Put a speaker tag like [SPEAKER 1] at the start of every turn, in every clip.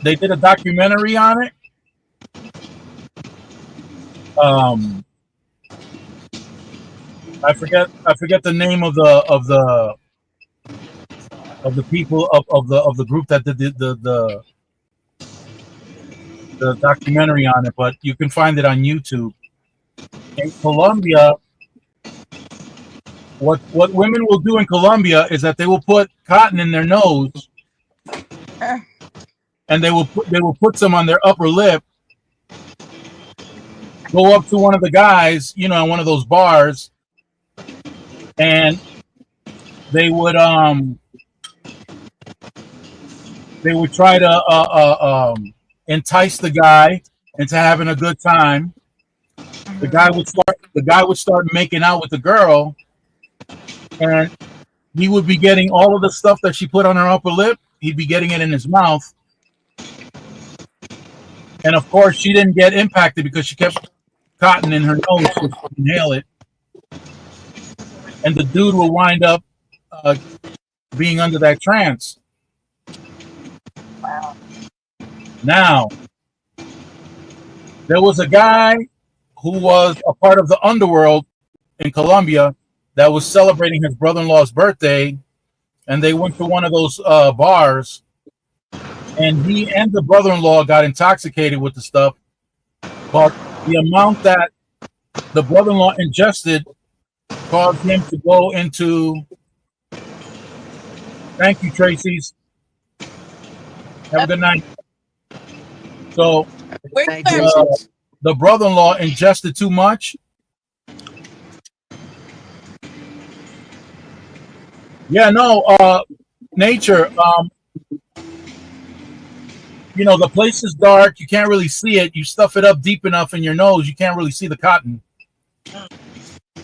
[SPEAKER 1] they did a documentary on it. Um, I forget the name of the people of the group that did the documentary on it, but you can find it on YouTube. In Colombia, what women will do in Colombia is that they will put cotton in their nose, and they will put some on their upper lip, go up to one of the guys, in one of those bars, and they would try to entice the guy into having a good time. The guy would start making out with the girl, and he would be getting all of the stuff that she put on her upper lip. He'd be getting it in his mouth, and of course, she didn't get impacted because she kept cotton in her nose so she could inhale it. And the dude will wind up being under that trance.
[SPEAKER 2] Wow.
[SPEAKER 1] Now, there was a guy who was a part of the underworld in Colombia that was celebrating his brother-in-law's birthday, and they went to one of those bars, and he and the brother-in-law got intoxicated with the stuff, but the amount that the brother-in-law ingested caused him to go into. Thank you, Tracy's. Have a good night. So the brother-in-law ingested too much. Yeah, no, nature. The place is dark. You can't really see it. You stuff it up deep enough in your nose, you can't really see the cotton.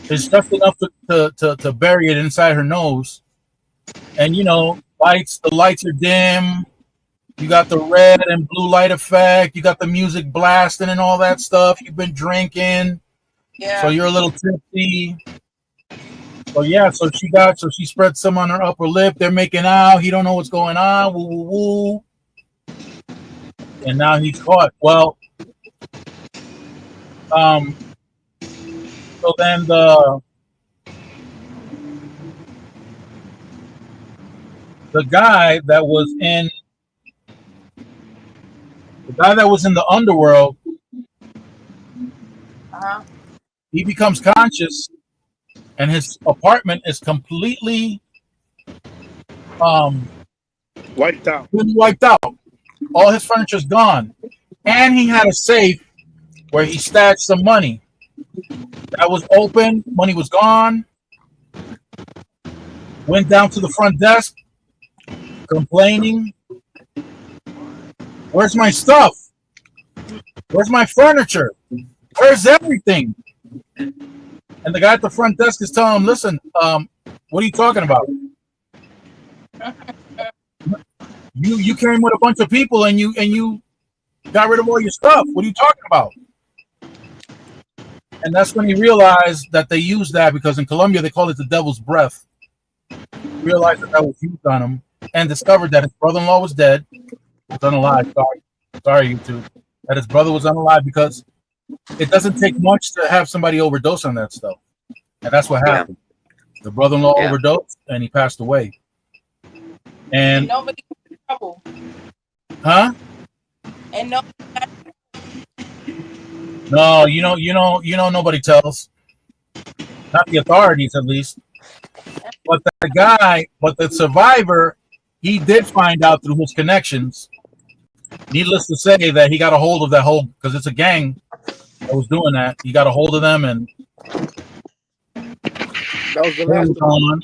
[SPEAKER 1] It's just enough to bury it inside her nose. And the lights are dim. You got the red and blue light effect. You got the music blasting and all that stuff. You've been drinking, so you're a little tipsy. So she spread some on her upper lip. They're making out. He don't know what's going on. Woo woo woo. And now he's caught. Well, so then the guy that was in the underworld, he becomes conscious, and his apartment is completely
[SPEAKER 3] wiped out.
[SPEAKER 1] All his furniture's gone, and he had a safe where he stashed some money. That was open. Money was gone. Went down to the front desk, complaining. Where's my stuff? Where's my furniture? Where's everything? And the guy at the front desk is telling him, listen, what are you talking about? You came with a bunch of people and you got rid of all your stuff. What are you talking about? And that's when he realized that they used that because in Colombia they call it the devil's breath. Realized that was used on him and discovered that his brother-in-law was dead. Was unalive. Sorry, YouTube. That his brother was unalive because it doesn't take much to have somebody overdose on that stuff. And that's what happened. The brother-in-law overdosed and he passed away. And
[SPEAKER 2] nobody got in trouble.
[SPEAKER 1] Huh?
[SPEAKER 2] And no.
[SPEAKER 1] No, nobody tells. Not the authorities, at least. But the survivor, he did find out through his connections. Needless to say that he got a hold of that whole, because it's a gang that was doing that. He got a hold of them and
[SPEAKER 3] that was the last
[SPEAKER 1] one.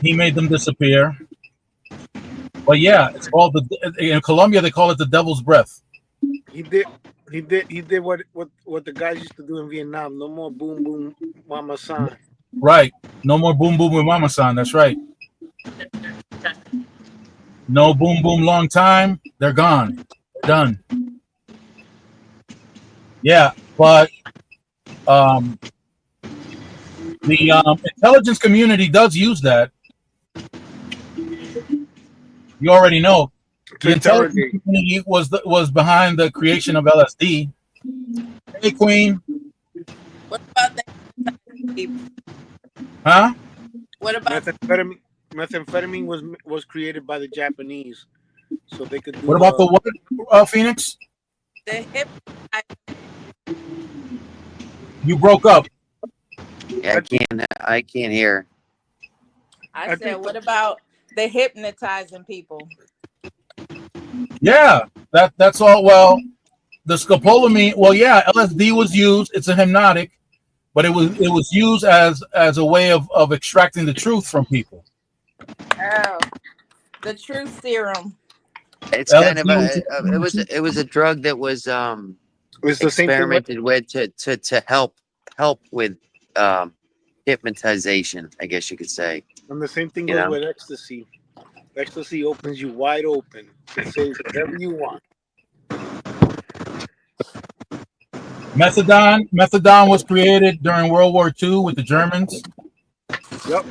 [SPEAKER 1] He made them disappear. But yeah, it's called in Colombia they call it the devil's breath.
[SPEAKER 3] He did what the guys used to do in Vietnam. No more boom boom mama san.
[SPEAKER 1] Right. No more boom boom with mama san. That's right. No boom boom long time. They're gone. Done. Yeah, but the intelligence community does use that. You already know. The intelligence
[SPEAKER 3] interrogate.
[SPEAKER 1] community was behind the creation of LSD. Hey, Queen,
[SPEAKER 2] What about that people?
[SPEAKER 1] huh?
[SPEAKER 2] What about
[SPEAKER 3] Methamphetamine was created by the Japanese, so they could
[SPEAKER 1] What
[SPEAKER 3] do
[SPEAKER 1] about the what? Phoenix,
[SPEAKER 2] the hip?
[SPEAKER 1] you broke up.
[SPEAKER 4] Yeah, I can't hear.
[SPEAKER 2] I
[SPEAKER 3] I
[SPEAKER 2] said,
[SPEAKER 3] think
[SPEAKER 2] what about the hypnotizing people?
[SPEAKER 1] Yeah, that's all. Well, the scopolamine. Well, yeah, LSD was used. It's a hypnotic, but it was used as a way of extracting the truth from people.
[SPEAKER 2] Oh, the truth serum.
[SPEAKER 4] It's kind of
[SPEAKER 1] LSD was
[SPEAKER 4] it was a drug that was
[SPEAKER 3] it's the same thing.
[SPEAKER 4] experimented with to help with hypnotization, I guess you could say.
[SPEAKER 3] And the same thing
[SPEAKER 4] You
[SPEAKER 3] goes
[SPEAKER 4] know,
[SPEAKER 3] with ecstasy. Ecstasy opens you wide open to say whatever you want.
[SPEAKER 1] methadone was created during World War II with the Germans.
[SPEAKER 3] Yep.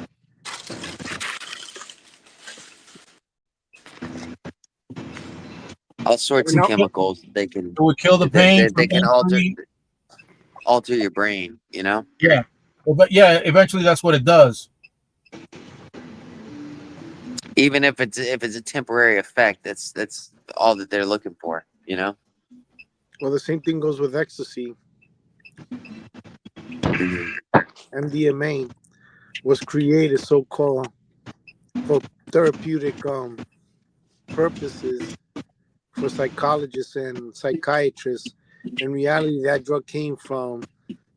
[SPEAKER 4] all sorts
[SPEAKER 3] You
[SPEAKER 4] of
[SPEAKER 3] know,
[SPEAKER 4] chemicals they can
[SPEAKER 1] It would kill the pain
[SPEAKER 4] they
[SPEAKER 1] from
[SPEAKER 4] can
[SPEAKER 1] injury.
[SPEAKER 4] alter your brain. You know,
[SPEAKER 1] Yeah, well, but yeah, eventually that's what it does.
[SPEAKER 4] even if it's a temporary effect, that's all that they're looking for. You know.
[SPEAKER 3] well, the same thing goes with ecstasy. MDMA was created so-called for therapeutic purposes for psychologists and psychiatrists. In reality, that drug came from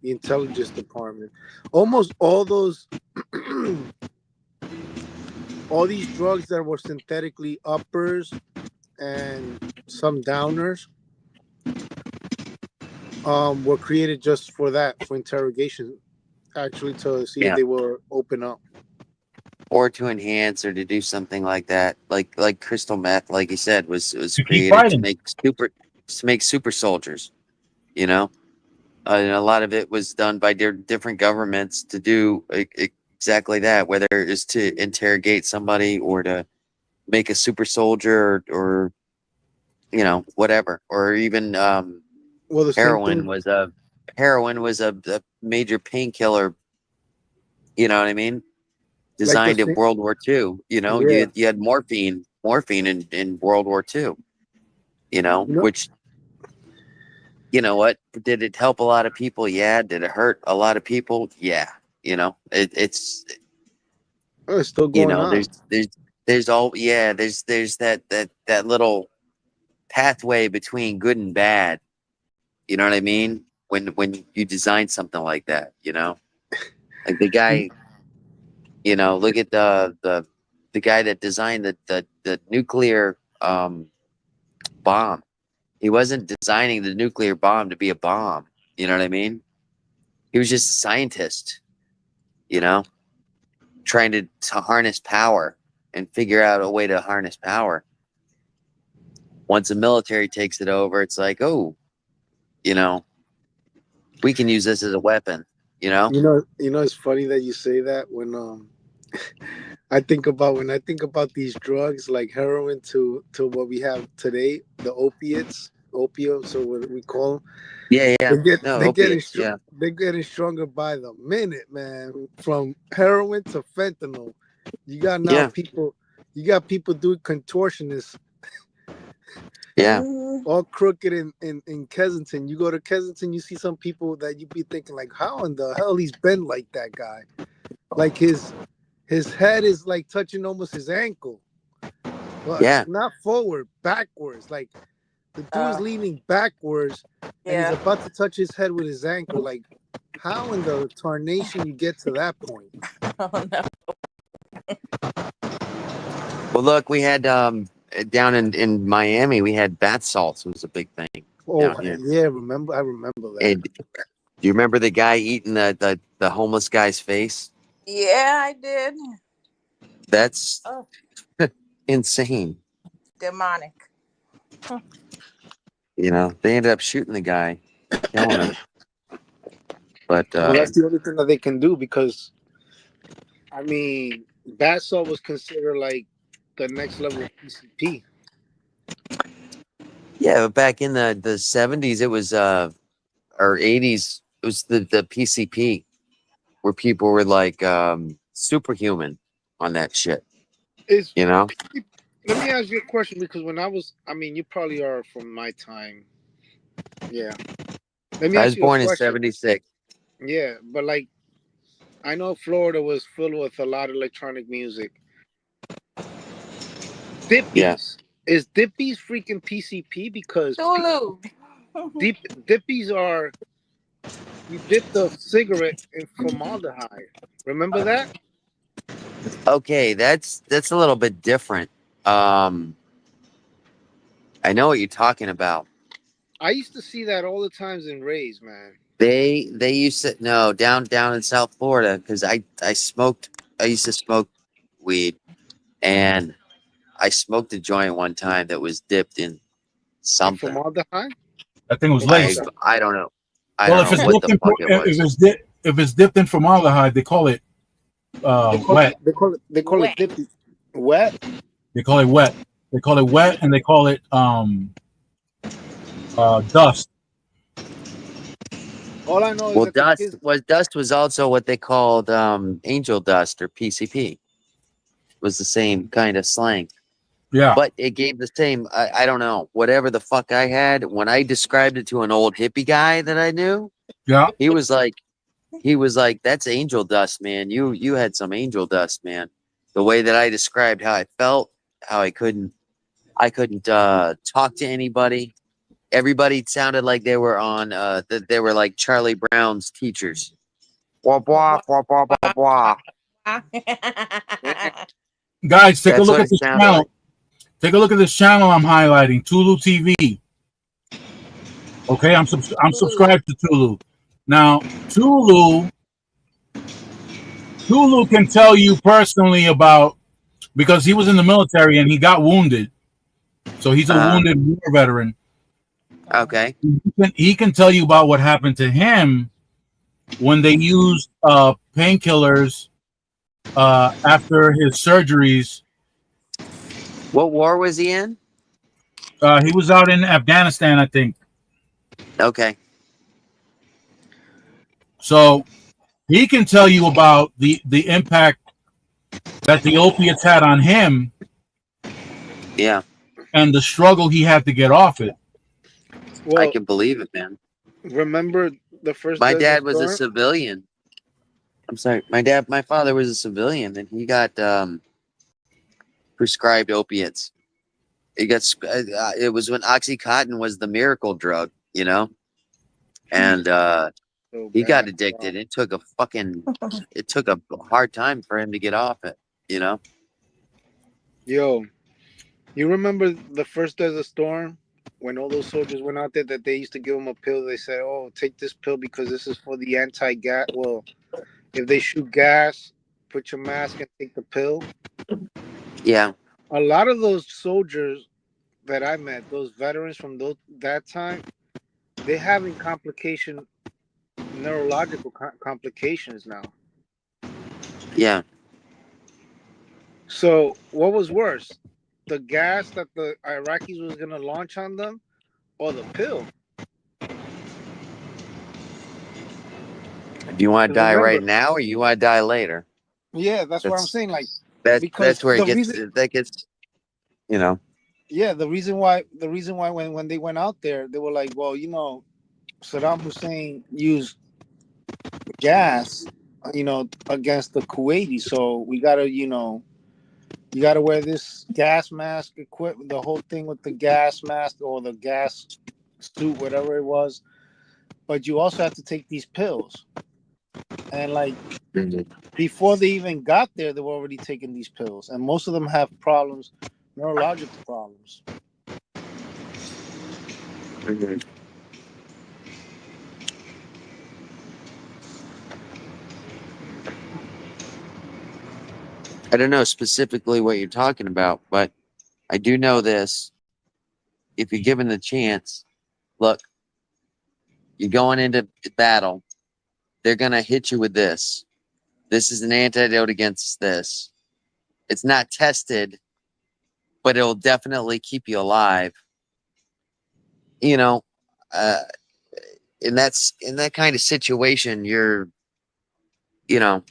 [SPEAKER 3] the intelligence department. Almost all those, all these drugs that were synthetically uppers and some downers, were created just for that, for interrogation, actually to see if
[SPEAKER 4] Yeah.
[SPEAKER 3] they were open up.
[SPEAKER 4] Or to enhance or to do something like that, like crystal meth, like you said, was
[SPEAKER 1] To keep
[SPEAKER 4] created
[SPEAKER 1] fighting.
[SPEAKER 4] to make super soldiers. You know, and a lot of it was done by different governments to do exactly that, whether it's to interrogate somebody or to make a super soldier or you know whatever, or even
[SPEAKER 3] Well, the same
[SPEAKER 4] heroin
[SPEAKER 3] thing,
[SPEAKER 4] was a a major painkiller. You know what I mean?
[SPEAKER 3] like the
[SPEAKER 4] Designed in
[SPEAKER 3] same,
[SPEAKER 4] World War II. You know,
[SPEAKER 3] yeah.
[SPEAKER 4] you had morphine in World War II. You know,
[SPEAKER 3] You know,
[SPEAKER 4] which you know what? Did it help a lot of people? Yeah. Did it hurt a lot of people? Yeah. You know, it's
[SPEAKER 3] it's still
[SPEAKER 4] you
[SPEAKER 3] going
[SPEAKER 4] know,
[SPEAKER 3] on.
[SPEAKER 4] there's all yeah, there's that little pathway between good and bad. You know what I mean? When you design something like that, you know, like the guy, you know, look at the guy that designed the nuclear bomb. He wasn't designing the nuclear bomb to be a bomb. You know what I mean? He was just a scientist, you know, trying to harness power and figure out a way to harness power. Once the military takes it over, it's like, oh, you know, we can use this as a weapon, you know?
[SPEAKER 3] It's funny that you say that when I think about these drugs like heroin to what we have today, the opiates or what we call
[SPEAKER 4] Yeah, yeah.
[SPEAKER 3] them,
[SPEAKER 4] No, opiates. Yeah.
[SPEAKER 3] they're getting stronger by the minute, man. From heroin to fentanyl, you got now
[SPEAKER 4] Yeah.
[SPEAKER 3] people, you got people doing contortionists
[SPEAKER 4] Yeah.
[SPEAKER 2] Mhm.
[SPEAKER 3] all crooked in Kensington. You go to Kensington, you see some people that you be thinking like, how in the hell he's been like that guy? Like his head is like touching almost his ankle, but
[SPEAKER 4] Yeah.
[SPEAKER 3] not forward, backwards. Like the dude is leaning backwards and he's
[SPEAKER 2] Yeah.
[SPEAKER 3] about to touch his head with his ankle. Like, how in the tarnation you get to that point?
[SPEAKER 2] Oh no.
[SPEAKER 4] Well, look, we had down in Miami, we had bath salts. It was a big thing
[SPEAKER 3] Oh
[SPEAKER 4] down here.
[SPEAKER 3] yeah, I remember that.
[SPEAKER 4] And do you remember the guy eating the homeless guy's face?
[SPEAKER 2] Yeah, I did.
[SPEAKER 4] That's
[SPEAKER 2] Oh,
[SPEAKER 4] insane.
[SPEAKER 2] demonic.
[SPEAKER 4] You know, they ended up shooting the guy, killing him. But
[SPEAKER 3] Well, that's the only thing that they can do because I mean, bath salt was considered like the next level of PCP.
[SPEAKER 4] Yeah, but back in the 70s, it was or 80s, it was the PCP where people were like superhuman on that shit.
[SPEAKER 3] Is
[SPEAKER 4] You know,
[SPEAKER 3] Let me ask you a question because when I mean, you probably are from my time. Yeah. Let me
[SPEAKER 4] I
[SPEAKER 3] ask
[SPEAKER 4] was
[SPEAKER 3] you a
[SPEAKER 4] born in
[SPEAKER 3] question.
[SPEAKER 4] '76.
[SPEAKER 3] Yeah, but like I know Florida was filled with a lot of electronic music.
[SPEAKER 4] Yeah.
[SPEAKER 3] Dippies. Is Dippies freaking PCP? Because
[SPEAKER 2] Tulu.
[SPEAKER 3] Dippies are, you dip the cigarette in formaldehyde. Remember that?
[SPEAKER 4] Okay, that's a little bit different. Um, I know what you're talking about.
[SPEAKER 3] I used to see that all the times in Rays, man.
[SPEAKER 4] They used to no down in South Florida because I used to smoke weed and I smoked a joint one time that was dipped in
[SPEAKER 3] In
[SPEAKER 4] something.
[SPEAKER 3] formaldehyde?
[SPEAKER 1] That thing was
[SPEAKER 3] In
[SPEAKER 1] laced.
[SPEAKER 3] something.
[SPEAKER 4] I don't know. I
[SPEAKER 1] Well,
[SPEAKER 4] don't
[SPEAKER 1] if
[SPEAKER 4] know
[SPEAKER 1] it's
[SPEAKER 4] what
[SPEAKER 1] dipped
[SPEAKER 4] the
[SPEAKER 1] in
[SPEAKER 4] fuck it was.
[SPEAKER 1] if it's dipped in formaldehyde, they call it wet.
[SPEAKER 3] They call it
[SPEAKER 2] Wet.
[SPEAKER 3] dippy. Wet?
[SPEAKER 1] They call it wet. They call it wet, and they call it dust.
[SPEAKER 3] All I know is
[SPEAKER 4] Well,
[SPEAKER 3] that the kids
[SPEAKER 4] dust was also what they called angel dust or PCP. Was the same kind of slang.
[SPEAKER 1] Yeah,
[SPEAKER 4] But it gave the same. I don't know. Whatever the fuck I had when I described it to an old hippie guy that I knew,
[SPEAKER 1] yeah.
[SPEAKER 4] he was like, "That's angel dust, man. You had some angel dust, man." The way that I described how I felt, how I couldn't talk to anybody. Everybody sounded like they were on that they were like Charlie Brown's teachers. Blah blah
[SPEAKER 2] Wah,
[SPEAKER 4] blah blah blah
[SPEAKER 2] wah,
[SPEAKER 4] blah.
[SPEAKER 2] wah.
[SPEAKER 1] Guys, take a
[SPEAKER 4] That's
[SPEAKER 1] look
[SPEAKER 4] what
[SPEAKER 1] at
[SPEAKER 4] it
[SPEAKER 1] this
[SPEAKER 4] sounded like.
[SPEAKER 1] channel. Take a look at this channel I'm highlighting, Tulu TV. Okay, I'm
[SPEAKER 2] Tulu.
[SPEAKER 1] subscribed to Tulu. Now, Tulu can tell you personally about because he was in the military and he got wounded. So he's a
[SPEAKER 4] Uh,
[SPEAKER 1] wounded war veteran.
[SPEAKER 4] okay.
[SPEAKER 1] He can tell you about what happened to him when they used painkillers after his surgeries.
[SPEAKER 4] What war was he in?
[SPEAKER 1] He was out in Afghanistan, I think.
[SPEAKER 4] Okay.
[SPEAKER 1] So he can tell you about the impact that the opiates had on him
[SPEAKER 4] Yeah,
[SPEAKER 1] and the struggle he had to get off it.
[SPEAKER 4] I
[SPEAKER 3] well,
[SPEAKER 4] can believe it, man.
[SPEAKER 3] remember the first
[SPEAKER 4] My
[SPEAKER 3] Desert
[SPEAKER 4] dad was a
[SPEAKER 3] Storm?
[SPEAKER 4] civilian. I'm sorry. My father was a civilian, and he got prescribed opiates. It was when OxyContin was the miracle drug, you know, and
[SPEAKER 3] So
[SPEAKER 4] he got
[SPEAKER 3] bad.
[SPEAKER 4] addicted. It took a hard time for him to get off it, you know.
[SPEAKER 3] Yo, you remember the first Desert Storm when all those soldiers went out there that they used to give them a pill? They said, "Oh, take this pill because this is for the anti-gas." Well, if they shoot gas, put your mask and take the pill.
[SPEAKER 4] Yeah,
[SPEAKER 3] A lot of those soldiers that I met, those veterans from that time, they having neurological complications now.
[SPEAKER 4] yeah.
[SPEAKER 3] So, what was worse, the gas that the Iraqis was gonna launch on them, or the pill?
[SPEAKER 4] Do you want to
[SPEAKER 3] 'Cause
[SPEAKER 4] die right
[SPEAKER 3] remember,
[SPEAKER 4] now, or you want to die later?
[SPEAKER 3] yeah, that's what I'm
[SPEAKER 4] That's
[SPEAKER 3] saying. Like,
[SPEAKER 4] that's
[SPEAKER 3] because
[SPEAKER 4] where it
[SPEAKER 3] the
[SPEAKER 4] gets.
[SPEAKER 3] reason,
[SPEAKER 4] That gets. You know.
[SPEAKER 3] yeah, the reason why when they went out there, they were like, well, Saddam Hussein used gas, against the Kuwaitis, so we gotta, you gotta wear this gas mask equipment, the whole thing with the gas mask or the gas suit, whatever it was. But you also have to take these pills, and like before they even got there, they were already taking these pills, and most of them have problems, neurological problems.
[SPEAKER 4] Mhm. I don't know specifically what you're talking about, but I do know this. If you're given the chance, look, you're going into battle. They're going to hit you with this. This is an antidote against this. It's not tested, but it'll definitely keep you alive. You know, uh, in that kind of situation, you're, you know,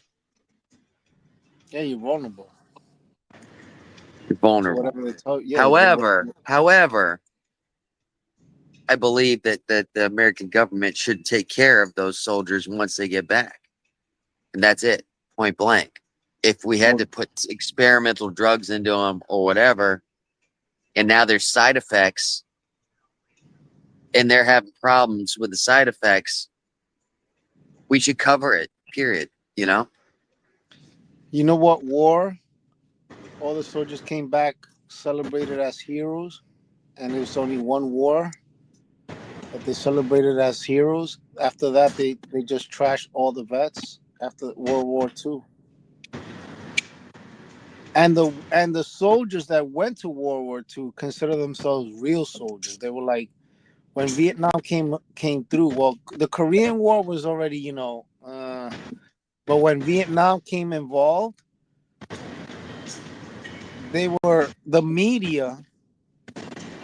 [SPEAKER 3] Yeah, you're vulnerable
[SPEAKER 4] you're
[SPEAKER 3] to
[SPEAKER 4] vulnerable.
[SPEAKER 3] whatever they tell you. Yeah,
[SPEAKER 4] However, I believe that the American government should take care of those soldiers once they get back, and that's it, point blank. If we had to put experimental drugs into them or whatever, and now there's side effects, and they're having problems with the side effects, we should cover it. Period. You know?
[SPEAKER 3] You know what war? All the soldiers came back celebrated as heroes, and it was only one war that they celebrated as heroes. After that, they just trashed all the vets after World War II. And the soldiers that went to World War II consider themselves real soldiers. They were like, when Vietnam came through. Well, the Korean War was already, but when Vietnam came involved, they were the media,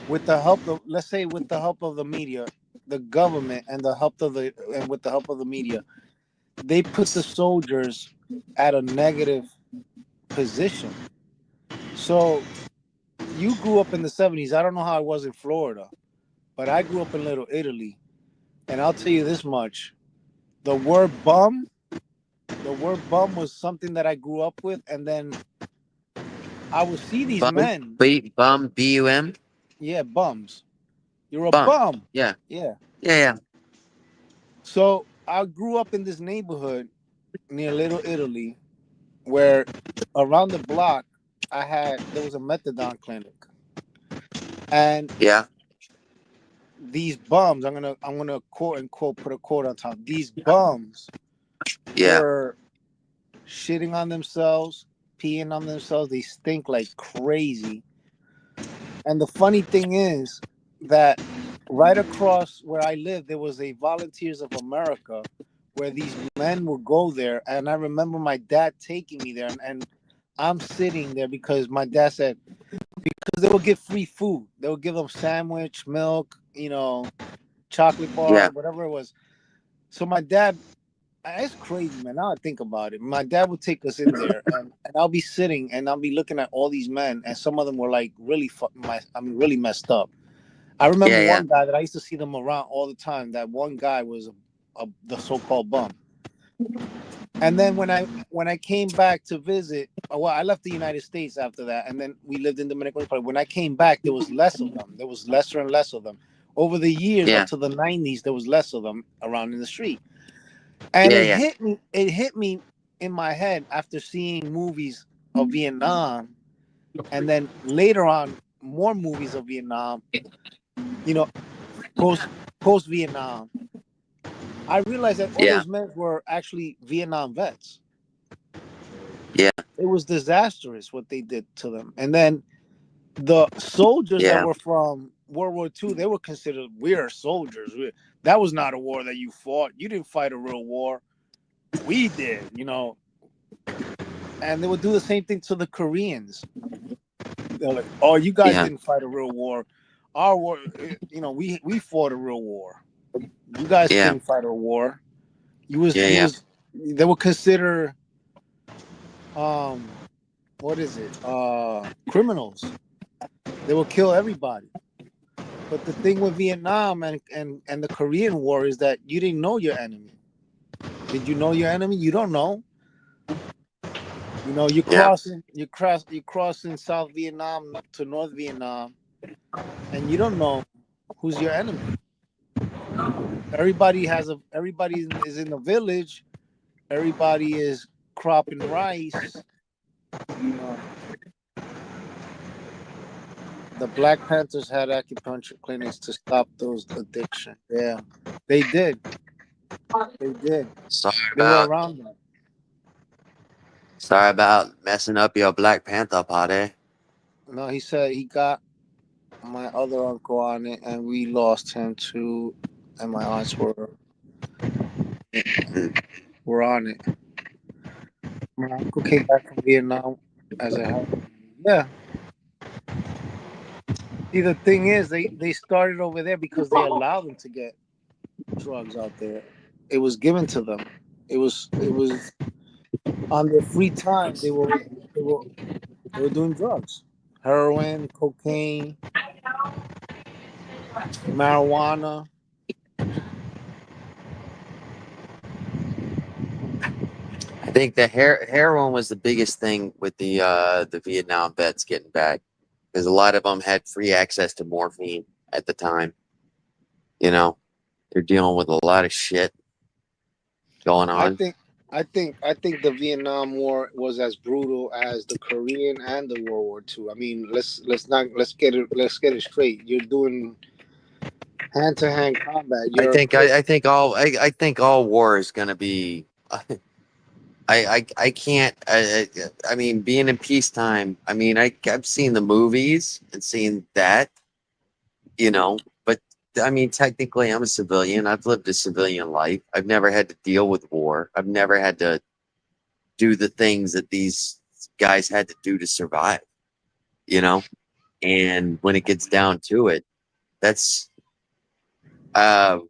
[SPEAKER 3] with the help of, let's say, with the help of the media, the government, and with the help of the media, they put the soldiers at a negative position. So you grew up in the 70s. I don't know how it was in Florida, but I grew up in Little Italy, and I'll tell you this much: the word bum, was something that I grew up with, and then I would see these men.
[SPEAKER 4] Bum, B-U-M?
[SPEAKER 3] Yeah, bums. You're a
[SPEAKER 4] Bum.
[SPEAKER 3] bum.
[SPEAKER 4] Yeah.
[SPEAKER 3] Yeah.
[SPEAKER 4] Yeah.
[SPEAKER 3] So I grew up in this neighborhood near Little Italy, where around the block there was a methadone clinic, and
[SPEAKER 4] Yeah.
[SPEAKER 3] these bums, I'm gonna quote unquote put a quote on top. These bums
[SPEAKER 4] Yeah.
[SPEAKER 3] were shitting on themselves, peeing on themselves. They stink like crazy. And the funny thing is that right across where I live, there was a Volunteers of America where these men would go there. And I remember my dad taking me there, and I'm sitting there because my dad said, because they would give free food. They would give them sandwich, milk, chocolate bar,
[SPEAKER 4] Yeah.
[SPEAKER 3] whatever it was. So my dad, it's crazy, man. Now I think about it. My dad would take us in there, and I'll be sitting and I'll be looking at all these men, and some of them were like really really messed up. I remember one guy that I used to see them around all the time. That one guy was the so-called bum. And then when I came back to visit, well, I left the United States after that, and then we lived in Dominican Republic. When I came back, there was less of them. There was lesser and less of them. Over the years, up to the 90s, there was less of them around in the street. And it hit me in my head after seeing movies of Vietnam, and then later on more movies of Vietnam, post Vietnam. I realized that all those men were actually Vietnam vets.
[SPEAKER 4] Yeah.
[SPEAKER 3] It was disastrous what they did to them. And then the soldiers that were from World War II, they were considered, we're soldiers. That was not a war that you fought. You didn't fight a real war. We did, And they would do the same thing to the Koreans. They're like, oh, you guys didn't fight a real war. Our war, we fought a real war. You guys didn't fight a war. They would consider, what is it? Criminals. They will kill everybody. But the thing with Vietnam and the Korean War is that you didn't know your enemy. Did you know your enemy? You don't know. You're crossing South Vietnam to North Vietnam, and you don't know who's your enemy. Everybody is in the village. Everybody is cropping rice. The Black Panthers had acupuncture clinics to stop those addictions. Yeah, they did.
[SPEAKER 4] Sorry
[SPEAKER 3] They were around them.
[SPEAKER 4] Sorry about messing up your Black Panther party.
[SPEAKER 3] No, he said he got my other uncle on it, and we lost him too. And my aunts were on it. My uncle came back from Vietnam as a help. Yeah. See, the thing is, they started over there because they allowed them to get drugs out there. It was given to them. It was on their free time. They were doing drugs, heroin, cocaine, marijuana.
[SPEAKER 4] I think the heroin was the biggest thing with the Vietnam vets getting back, because a lot of them had free access to morphine at the time. You know, they're dealing with a lot of shit going
[SPEAKER 3] I
[SPEAKER 4] on.
[SPEAKER 3] think I think the Vietnam War was as brutal as the Korean and the World War II. I mean, let's get it straight. You're doing hand to hand combat.
[SPEAKER 4] I think all war is gonna be. I can't. I mean, being in peacetime. I mean, I've seen the movies and seen that. You know, but I mean, technically, I'm a civilian. I've lived a civilian life. I've never had to deal with war. I've never had to do the things that these guys had to do to survive. You know, and when it gets down to it, that's uh,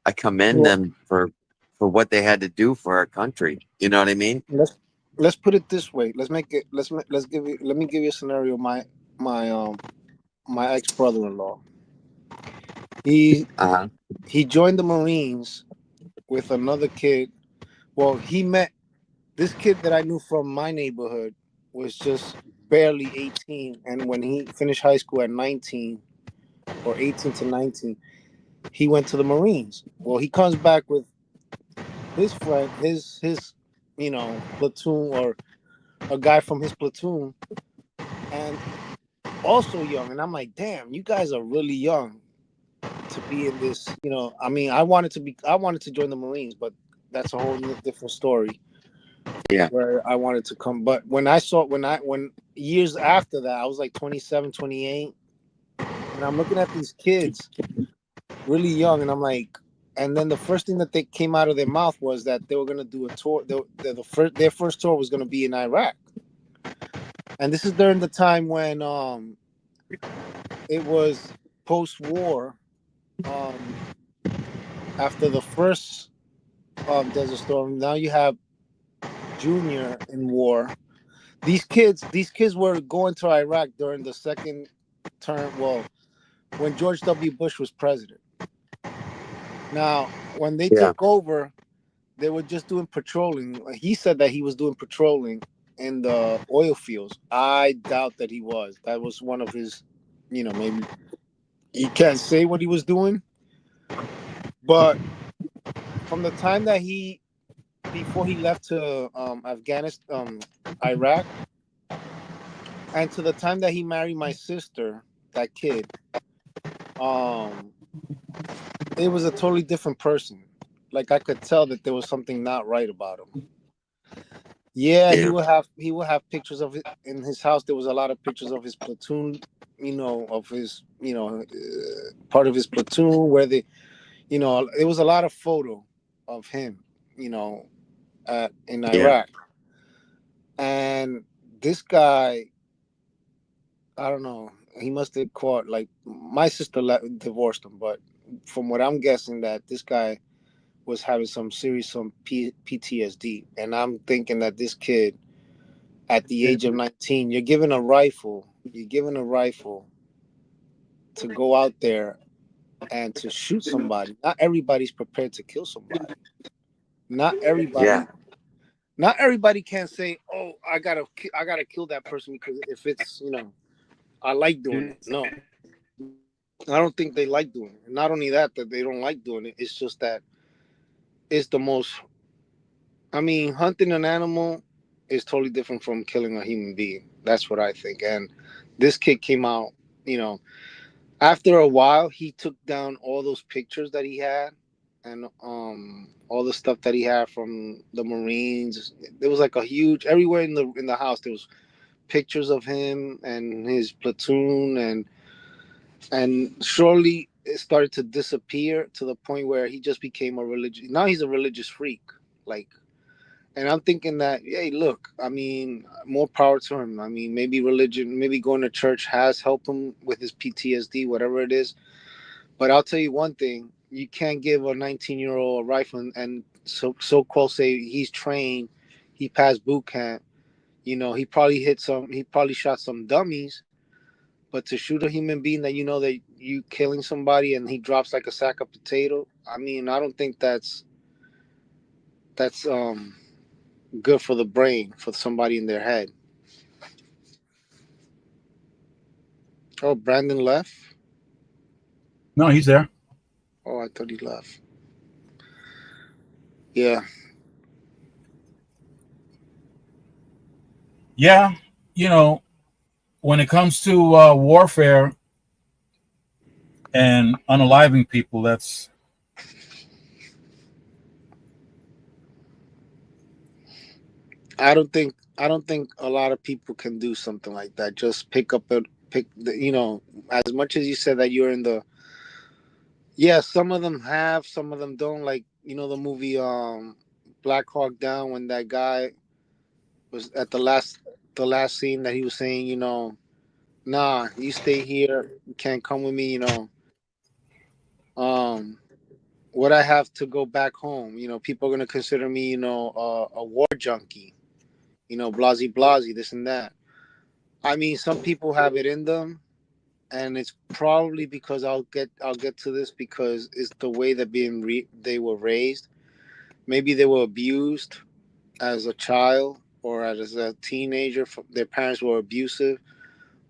[SPEAKER 4] I commend
[SPEAKER 3] Well,
[SPEAKER 4] them for what they had to do for our country. You know what I mean?
[SPEAKER 3] let's put it this way. Let me give you a scenario. My ex brother-in-law. He
[SPEAKER 4] Uh-huh.
[SPEAKER 3] he joined the Marines with another kid. Well, he met this kid that I knew from my neighborhood was just barely 18, and when he finished high school at 19 or 18 to 19, he went to the Marines. Well, he comes back with his friend, his platoon, or a guy from his platoon, and also young. And I'm like, damn, you guys are really young to be in this. I mean, I wanted to join the Marines, but that's a whole different story.
[SPEAKER 4] Yeah.
[SPEAKER 3] Where I wanted to come, but when years after that, I was like 27, 28, and I'm looking at these kids really young, and I'm like, and then the first thing that they came out of their mouth was that they were going to do a tour. Their first tour was going to be in Iraq, and this is during the time when it was post-war, after the first Desert Storm. Now you have Junior in war. These kids were going to Iraq during the second term. Well, when George W. Bush was president. Now, when they
[SPEAKER 4] Yeah.
[SPEAKER 3] took over, they were just doing patrolling. He said that he was doing patrolling in the oil fields. I doubt that he was. That was one of his, maybe he can't say what he was doing. But from the time that before he left to Afghanistan, Iraq, and to the time that he married my sister, that kid, it was a totally different person. Like, I could tell that there was something not right about him. Yeah,
[SPEAKER 4] Yeah.
[SPEAKER 3] he would have pictures of it in his house. There was a lot of pictures of his platoon, of his, part of his platoon where there was a lot of photo of him, in
[SPEAKER 4] Yeah.
[SPEAKER 3] Iraq. And this guy, I don't know, he must have caught, like, my sister divorced him, but from what I'm guessing, that this guy was having some PTSD, and I'm thinking that this kid, at the age of 19, you're given a rifle to go out there and to shoot somebody. Not everybody's prepared to kill somebody. Not
[SPEAKER 4] Yeah.
[SPEAKER 3] everybody. Not everybody can say, "Oh, I gotta kill that person because if it's I like doing it." No, I don't think they like doing it. And not only that they don't like doing it. It's just that it's the most. I mean, hunting an animal is totally different from killing a human being. That's what I think. And this kid came out, after a while, he took down all those pictures that he had, and all the stuff that he had from the Marines. There was like a huge everywhere in the house. There was pictures of him and his platoon, and surely it started to disappear to the point where he just became a religious. Now he's a religious freak, like. And I'm thinking that, hey, look, I mean, more power to him. I mean, maybe religion, maybe going to church has helped him with his PTSD, whatever it is. But I'll tell you one thing: you can't give a 19-year-old a rifle and so called say he's trained, he passed boot camp. You know, he probably shot some dummies. But to shoot a human being that you know that you killing somebody and he drops like a sack of potato, I mean, I don't think that's good for the brain for somebody in their head. Oh, Brandon left.
[SPEAKER 1] No, he's there.
[SPEAKER 3] Oh, I thought he left. Yeah,
[SPEAKER 1] Yeah, you know, when it comes to warfare and unaliving people, that's
[SPEAKER 3] I don't think a lot of people can do something like that. Just pick the, as much as you said that you're in the, yeah, some of them have, some of them don't. Like, the movie Black Hawk Down, when that guy was at the last scene that he was saying, nah, you stay here, you can't come with me, um what I have to go back home. People are gonna consider me, a war junkie, blasey blasey, this and that. I mean, some people have it in them, and it's probably because I'll get to this, because it's the way that they were raised. Maybe they were abused as a child or as a teenager. Their parents were abusive.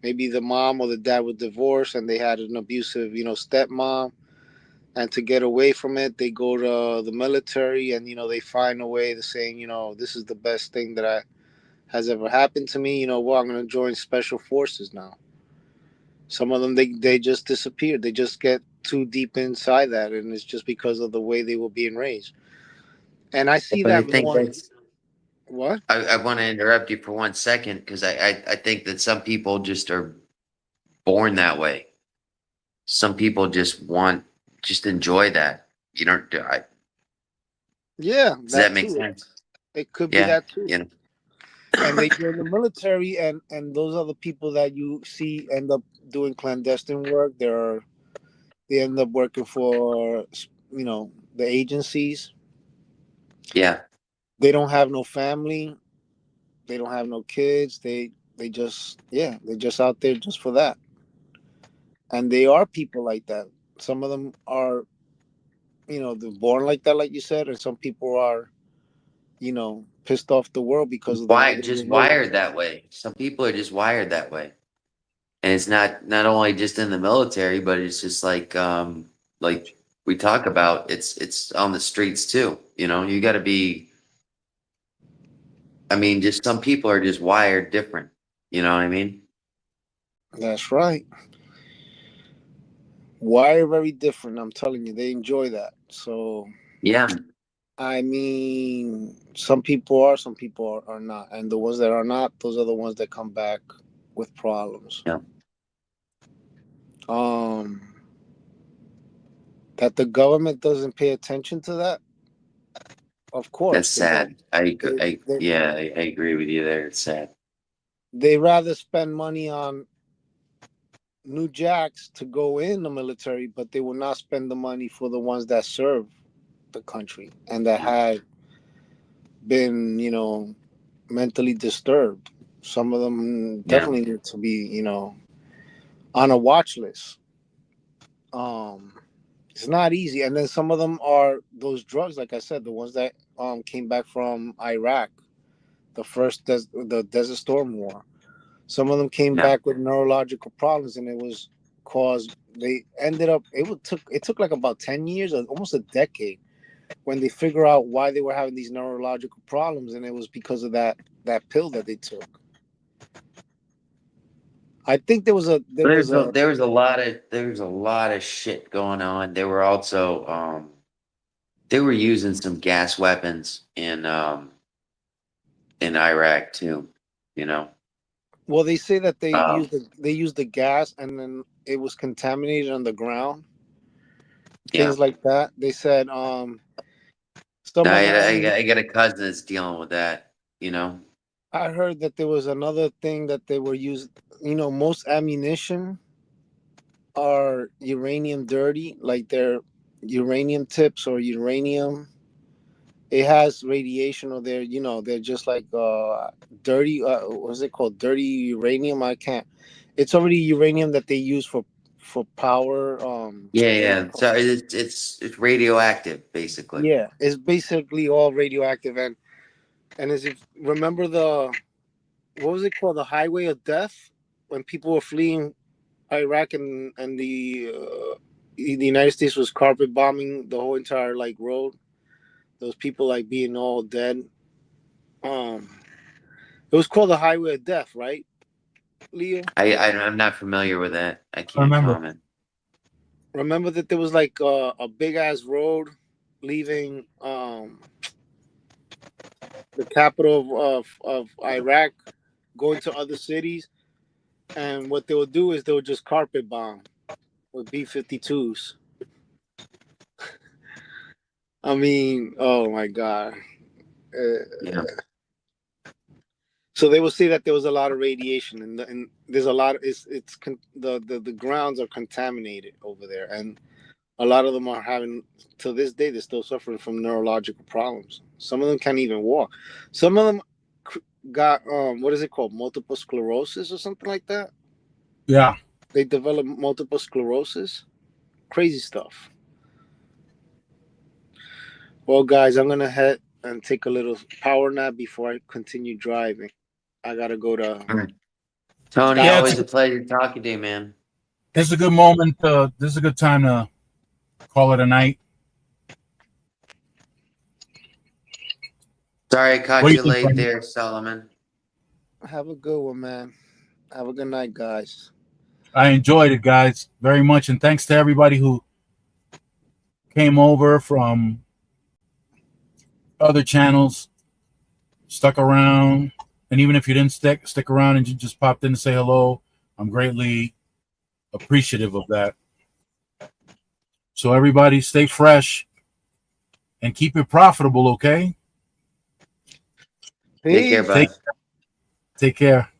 [SPEAKER 3] Maybe the mom or the dad was divorced and they had an abusive, stepmom. And to get away from it, they go to the military, and they find a way to saying, this is the best thing that has ever happened to me. Well, I'm going to join special forces now. Some of them, they just disappeared. They just get too deep inside that, and it's just because of the way they were being raised. And I see
[SPEAKER 4] But I
[SPEAKER 3] that
[SPEAKER 4] think
[SPEAKER 3] more.
[SPEAKER 4] that's.
[SPEAKER 3] What?
[SPEAKER 4] I want to interrupt you for 1 second because I think that some people just are born that way. Some people just enjoy that. You know,
[SPEAKER 3] Yeah,
[SPEAKER 4] does that
[SPEAKER 3] that
[SPEAKER 4] make
[SPEAKER 3] too.
[SPEAKER 4] sense?
[SPEAKER 3] It could be
[SPEAKER 4] Yeah,
[SPEAKER 3] that too.
[SPEAKER 4] you know,
[SPEAKER 3] And they join the military, and those are the people that you see end up doing clandestine work. They end up working for, the agencies.
[SPEAKER 4] yeah,
[SPEAKER 3] They don't have no family. They don't have no kids. They just, yeah, they're just out there just for that. And they are people like that. Some of them are, they're born like that, like you said, and some people are, pissed off the world because of the way
[SPEAKER 4] why
[SPEAKER 3] they
[SPEAKER 4] just
[SPEAKER 3] were raised.
[SPEAKER 4] wired that way. Some people are just wired that way, and it's not only just in the military, but it's just like we talk about. It's on the streets too. You know, you got to be. I mean, just some people are just wired different. You know what I mean?
[SPEAKER 3] That's right. Why are very different? I'm telling you, they enjoy that. So,
[SPEAKER 4] Yeah,
[SPEAKER 3] I mean, some people are not, and the ones that are not, those are the ones that come back with problems.
[SPEAKER 4] yeah.
[SPEAKER 3] Um, that the government doesn't pay attention to that. Of
[SPEAKER 4] That's
[SPEAKER 3] course, they don't.
[SPEAKER 4] sad.
[SPEAKER 3] They they
[SPEAKER 4] Yeah, I agree with you there. It's sad.
[SPEAKER 3] they rather spend money on new jacks to go in the military, but they will not spend the money for the ones that serve the country and that had been, mentally disturbed. Some of them
[SPEAKER 4] Yeah,
[SPEAKER 3] definitely need to be, on a watch list. Um, it's not easy. And then some of them are those drugs, like I said, the ones that came back from Iraq, the Desert Storm War. Some of them came
[SPEAKER 4] yeah.
[SPEAKER 3] back with neurological problems, and it was caused. They ended up. It took like about 10 years, or almost a decade, when they figure out why they were having these neurological problems, and it was because of that pill that they took. I think
[SPEAKER 4] There's a lot of shit going on. They were also they were using some gas weapons in Iraq too. You know.
[SPEAKER 3] well, they say that
[SPEAKER 4] Um,
[SPEAKER 3] they used the gas, and then it was contaminated on the ground,
[SPEAKER 4] yeah,
[SPEAKER 3] things like that. They said Some of
[SPEAKER 4] I got a cousin that's dealing with that. You know.
[SPEAKER 3] I heard that there was another thing that they were using. You know, most ammunition are uranium dirty, like they're uranium tips or uranium. It has radiation, or they're they're just like dirty. What's it called? Dirty uranium. I can't. It's already uranium that they use for power.
[SPEAKER 4] Yeah. So it's radioactive, basically.
[SPEAKER 3] Yeah, it's basically all radioactive, and as if remember the what was it called, the highway of death, when people were fleeing Iraq, and the United States was carpet bombing the whole entire like road. Those people like being all dead. It was called the highway of death, right, Leo?
[SPEAKER 4] I'm not familiar with that. I can't
[SPEAKER 1] remember.
[SPEAKER 4] comment.
[SPEAKER 3] Remember that there was like a big ass road leaving the capital of Iraq, going to other cities, and what they would do is they would just carpet bomb with B-52s. I mean, oh my god.
[SPEAKER 4] Yeah.
[SPEAKER 3] So they will say that there was a lot of radiation, and there's a lot of the grounds are contaminated over there, and a lot of them are having, to this day, they're still suffering from neurological problems. Some of them can't even walk. Some of them got what is it called, multiple sclerosis or something like that.
[SPEAKER 1] Yeah.
[SPEAKER 3] They develop multiple sclerosis. Crazy stuff. Well, guys, I'm gonna head and take a little power nap before I continue driving. I gotta go to.
[SPEAKER 4] All right. Tony,
[SPEAKER 1] Yeah,
[SPEAKER 4] always a pleasure talking to you, man.
[SPEAKER 1] This is a good moment. This is a good time to call it a night.
[SPEAKER 4] Sorry I caught
[SPEAKER 1] What do
[SPEAKER 4] you
[SPEAKER 1] you think,
[SPEAKER 4] late
[SPEAKER 1] Brendan?
[SPEAKER 4] there, Solomon.
[SPEAKER 3] Have a good one, man. Have a good night, guys.
[SPEAKER 1] I enjoyed it, guys, very much, and thanks to everybody who came over from other channels, stuck around, and even if you didn't stick around and you just popped in to say hello, I'm greatly appreciative of that. So everybody, stay fresh and keep it profitable, okay?
[SPEAKER 4] Take care,
[SPEAKER 3] Peace.
[SPEAKER 4] bud.
[SPEAKER 1] Take care.